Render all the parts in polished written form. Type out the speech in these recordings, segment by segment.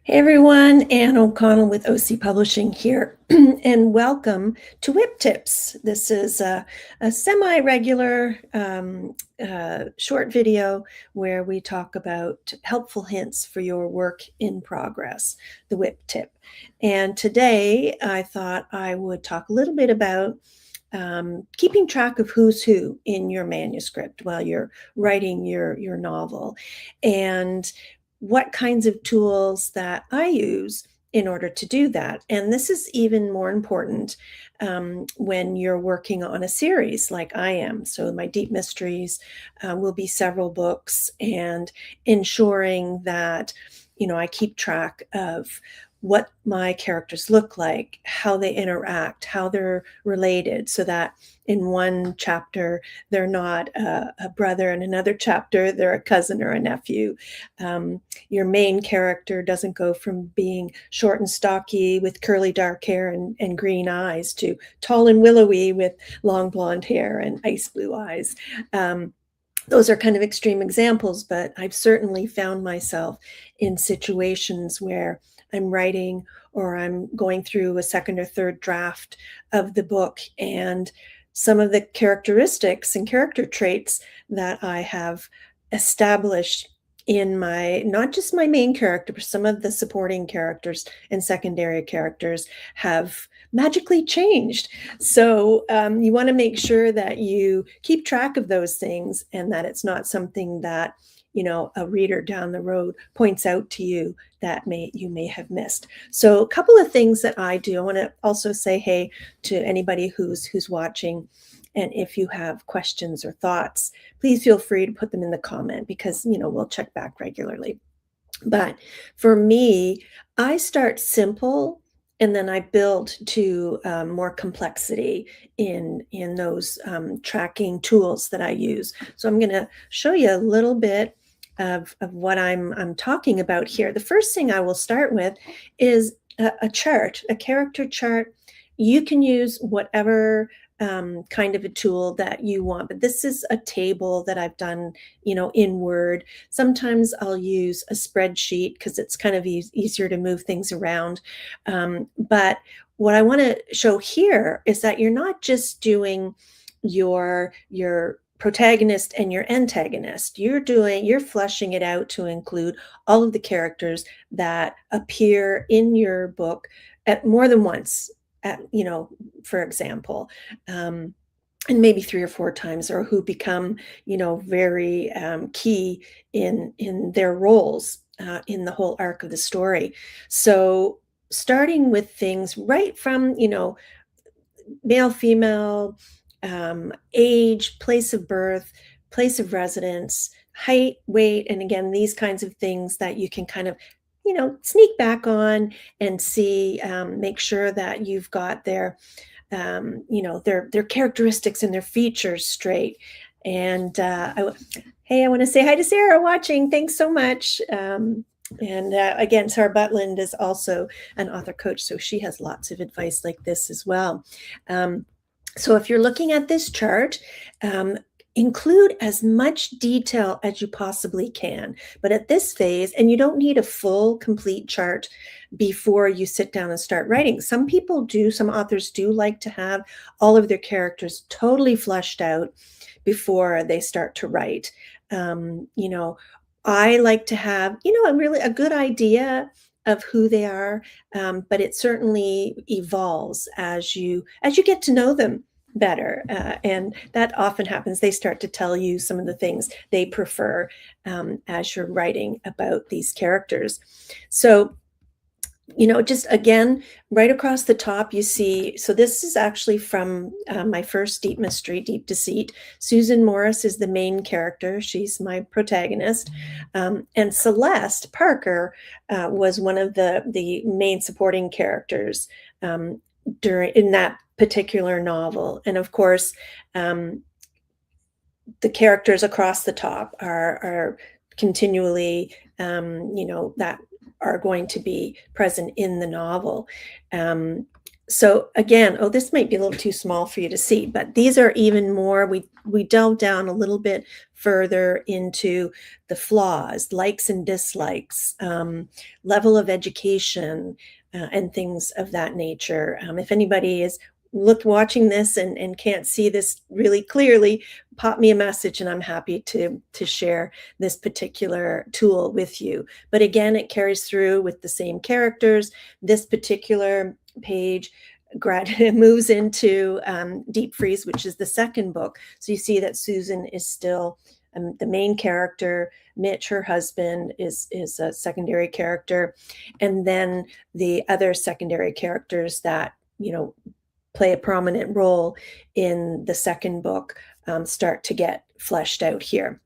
Hey everyone, Anne O'Connell with OC Publishing here, and welcome to WIP Tips. This is a semi-regular short video where we talk about helpful hints for your work in progress, the WIP tip. And today I thought I would talk a little bit about keeping track of who's who in your manuscript while you're writing your novel, and what kinds of tools that I use in order to do that. And this is even more important when you're working on a series like I am. So my deep mysteries will be several books, and ensuring that I keep track of what my characters look like, how they interact, how they're related, so that in one chapter they're not a brother, in another chapter they're a cousin or a nephew. Your main character doesn't go from being short and stocky with curly dark hair and green eyes to tall and willowy with long blonde hair and ice blue eyes. Those are kind of extreme examples, but I've certainly found myself in situations where I'm writing or I'm going through a second or third draft of the book, and some of the characteristics and character traits that I have established in my, not just my main character, but some of the supporting characters and secondary characters have magically changed. So you want to make sure that you keep track of those things, and that it's not something that a reader down the road points out to you that you may have missed. So a couple of things that I do. I want to also say hey to anybody who's watching, and if you have questions or thoughts, please feel free to put them in the comment, because we'll check back regularly. But for me, I start simple, and then I build to more complexity in those tracking tools that I use. So I'm going to show you a little bit of what I'm talking about here. The first thing I will start with is a chart, a character chart. You can use whatever kind of a tool that you want, but this is a table that I've done, in Word. Sometimes I'll use a spreadsheet because it's kind of easier to move things around. But what I want to show here is that you're not just doing your protagonist and your antagonist. You're fleshing it out to include all of the characters that appear in your book at more than once, for example, and maybe 3 or 4 times, or who become very key in their roles in the whole arc of the story. So starting with things right from male, female, age, place of birth, place of residence, height, weight, and again, these kinds of things that you can kind of sneak back on and see, make sure that you've got their their characteristics and their features straight. And hey, I want to say hi to Sarah watching. Thanks so much. And again, Sarah Butland is also an author coach, so she has lots of advice like this as well. So if you're looking at this chart, include as much detail as you possibly can. But at this phase, and you don't need a full, complete chart before you sit down and start writing. Some authors do like to have all of their characters totally fleshed out before they start to write. I like to have, a good idea of who they are, but it certainly evolves as you get to know them better, and that often happens. They start to tell you some of the things they prefer as you're writing about these characters. So just again, right across the top, you see, so this is actually from my first deep mystery, Deep Deceit. Susan Morris is the main character. She's my protagonist. And Celeste Parker was one of the main supporting characters in that particular novel. And of course, the characters across the top are continually, that are going to be present in the novel. So again, oh, this might be a little too small for you to see, but these are even more, we delve down a little bit further into the flaws, likes and dislikes, level of education, and things of that nature. If anybody is watching this and can't see this really clearly, pop me a message and I'm happy to share this particular tool with you. But again, it carries through with the same characters. This particular page moves into Deep Freeze, which is the second book. So you see that Susan is still the main character. Mitch, her husband, is a secondary character, and then the other secondary characters that play a prominent role in the second book start to get fleshed out here.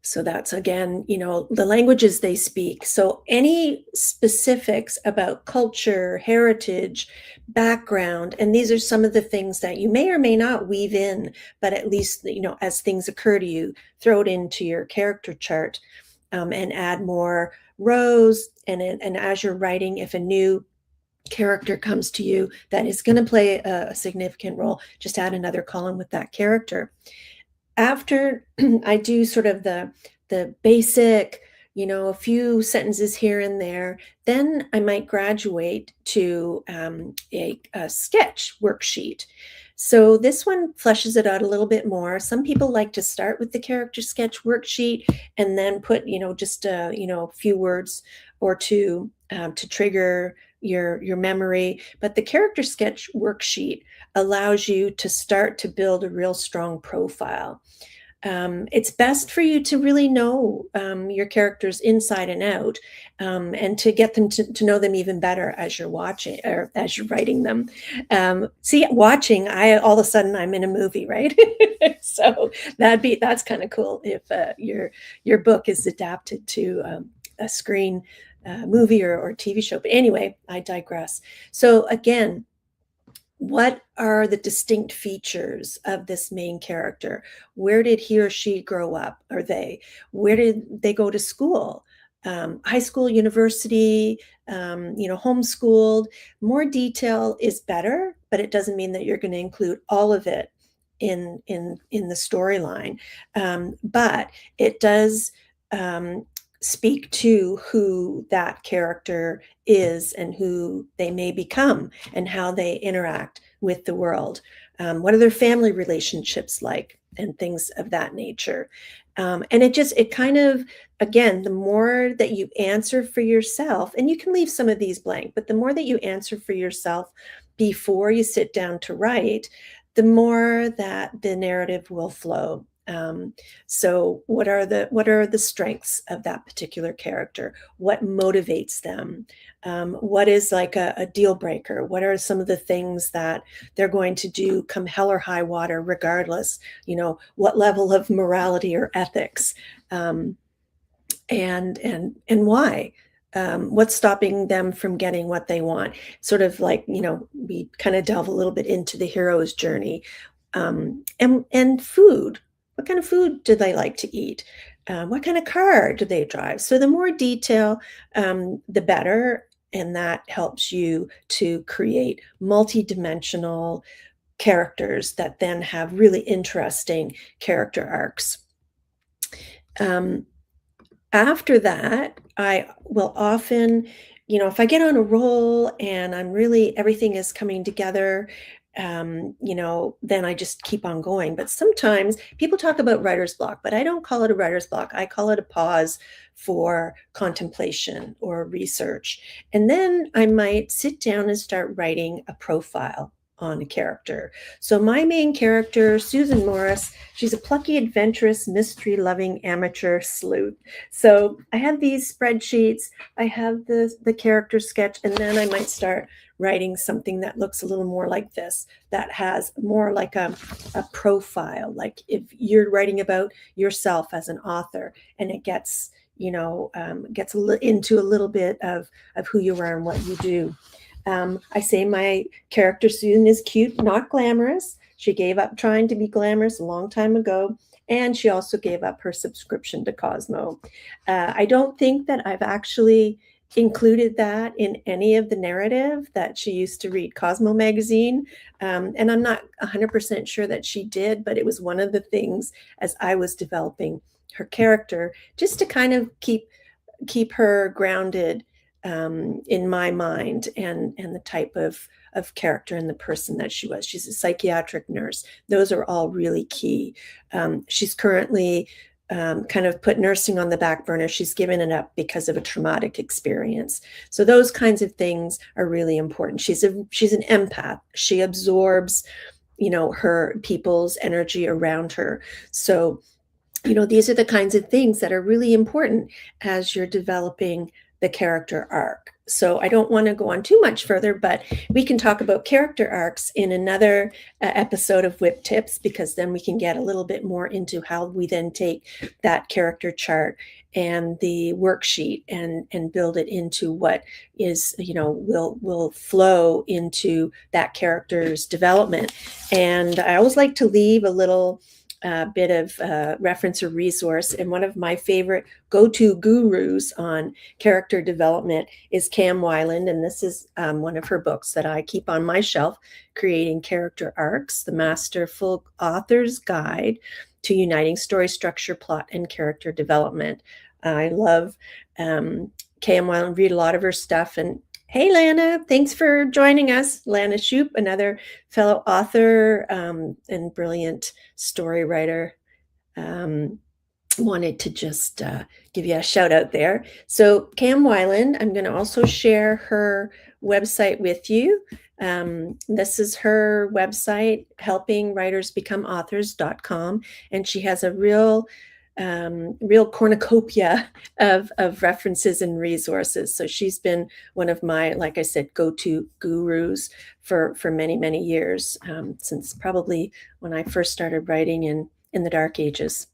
So that's, again, the languages they speak. So any specifics about culture, heritage, background, and these are some of the things that you may or may not weave in, but at least, as things occur to you, throw it into your character chart, and add more rows. And as you're writing, if a new character comes to you that is going to play a significant role, just add another column with that character. After I do sort of the basic, a few sentences here and there, then I might graduate to a sketch worksheet. So this one fleshes it out a little bit more. Some people like to start with the character sketch worksheet and then put, just a few words or two to trigger your memory. But the character sketch worksheet allows you to start to build a real strong profile. It's best for you to really know your characters inside and out, and to get them to know them even better as you're watching or as you're writing them. Watching, all of a sudden I'm in a movie, right? So that's kind of cool if your book is adapted to a screen movie or TV show. But anyway, I digress. So again, what are the distinct features of this main character? Where did he or she grow up? Or they? Where did they go to school? High school, university, homeschooled. More detail is better, but it doesn't mean that you're going to include all of it in the storyline. But it does speak to who that character is and who they may become and how they interact with the world. What are their family relationships like and things of that nature? And it kind of, again, the more that you answer for yourself, and you can leave some of these blank, but the more that you answer for yourself before you sit down to write, the more that the narrative will flow. So what are the strengths of that particular character? What motivates them? What is like a deal breaker? What are some of the things that they're going to do come hell or high water, regardless? What level of morality or ethics, and why? What's stopping them from getting what they want? Sort of like, we kind of delve a little bit into the hero's journey, and food. What kind of food do they like to eat? What kind of car do they drive? So the more detail, the better. And that helps you to create multi-dimensional characters that then have really interesting character arcs. After that, I will often, if I get on a roll and everything is coming together, then I just keep on going. But sometimes people talk about writer's block, but I don't call it a writer's block. I call it a pause for contemplation or research. And then I might sit down and start writing a profile on a character. So my main character, Susan Morris, she's a plucky, adventurous, mystery-loving amateur sleuth. So I have these spreadsheets, I have the character sketch, and then I might start writing something that looks a little more like this, that has more like a profile, like if you're writing about yourself as an author, and it gets into a little bit of who you are and what you do. I say my character Susan is cute, not glamorous. She gave up trying to be glamorous a long time ago, and she also gave up her subscription to Cosmo. I don't think that I've actually included that in any of the narrative that she used to read Cosmo magazine. And I'm not 100% sure that she did, but it was one of the things as I was developing her character, just to kind of keep her grounded in my mind and the type of character and the person that she was. She's a psychiatric nurse. Those are all really key. She's currently kind of put nursing on the back burner. She's given it up because of a traumatic experience. So those kinds of things are really important. She's an empath. She absorbs, her people's energy around her. So, these are the kinds of things that are really important as you're developing the character arc. So I don't want to go on too much further, but we can talk about character arcs in another episode of WIP Tips, because then we can get a little bit more into how we then take that character chart and the worksheet and build it into what is, will flow into that character's development. And I always like to leave a little bit of reference or resource. And one of my favorite go-to gurus on character development is Cam Weiland. And this is one of her books that I keep on my shelf, Creating Character Arcs, the Masterful Author's Guide to Uniting Story Structure, Plot, and Character Development. I love Cam Weiland, read a lot of her stuff. And hey, Lana, thanks for joining us. Lana Shoup, another fellow author and brilliant story writer. Wanted to just give you a shout out there. So Cam Weiland, I'm going to also share her website with you. This is her website, helpingwritersbecomeauthors.com. And she has a real cornucopia of references and resources. So she's been one of my, like I said, go-to gurus for many, many years, since probably when I first started writing in the dark ages.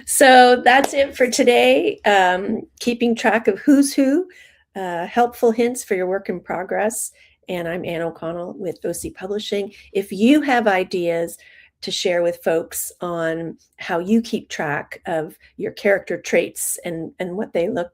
So that's it for today. Keeping track of who's who, helpful hints for your work in progress. And I'm Ann O'Connell with OC Publishing. If you have ideas to share with folks on how you keep track of your character traits and what they look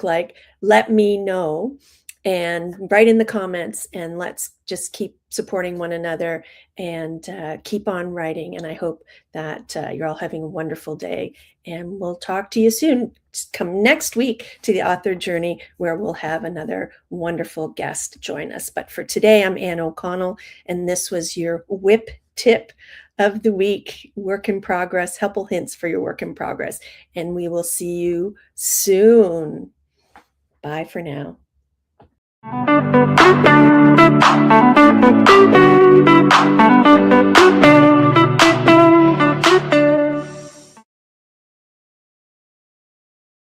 like, let me know and write in the comments, and let's just keep supporting one another and keep on writing. And I hope that you're all having a wonderful day, and we'll talk to you soon. Just come next week to the Author Journey, where we'll have another wonderful guest join us. But for today, I'm Ann O'Connell, and this was your WIP tip of the week, work in progress, helpful hints for your work in progress. And we will see you soon. Bye for now.